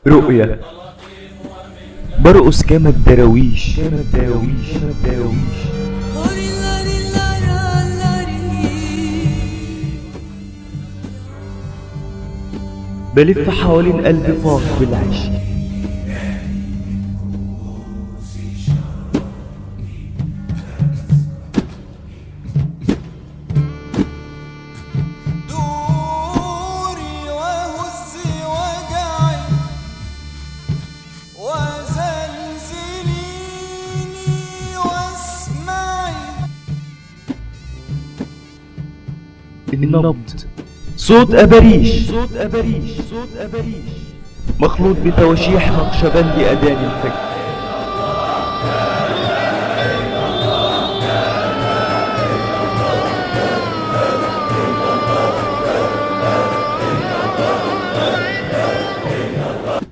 رؤية برقص كما الدراويش بلف حوالين قلبي فاق بالعيش. دوري وهزي وجعي وزلزليني واسمعي. النبض صوت أبريش مخلوط بتواشيح نقشبند أذان الفجر.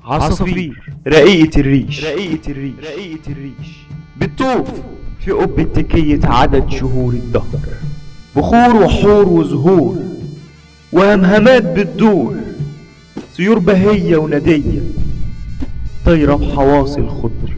عصافير رقيقة الريش بتطوف في قبة تكية عدد شهور الدهر، بخور وحور وزهور وهمهمات بتدور، طيور بهية وندية طايرة بحواصل خضر.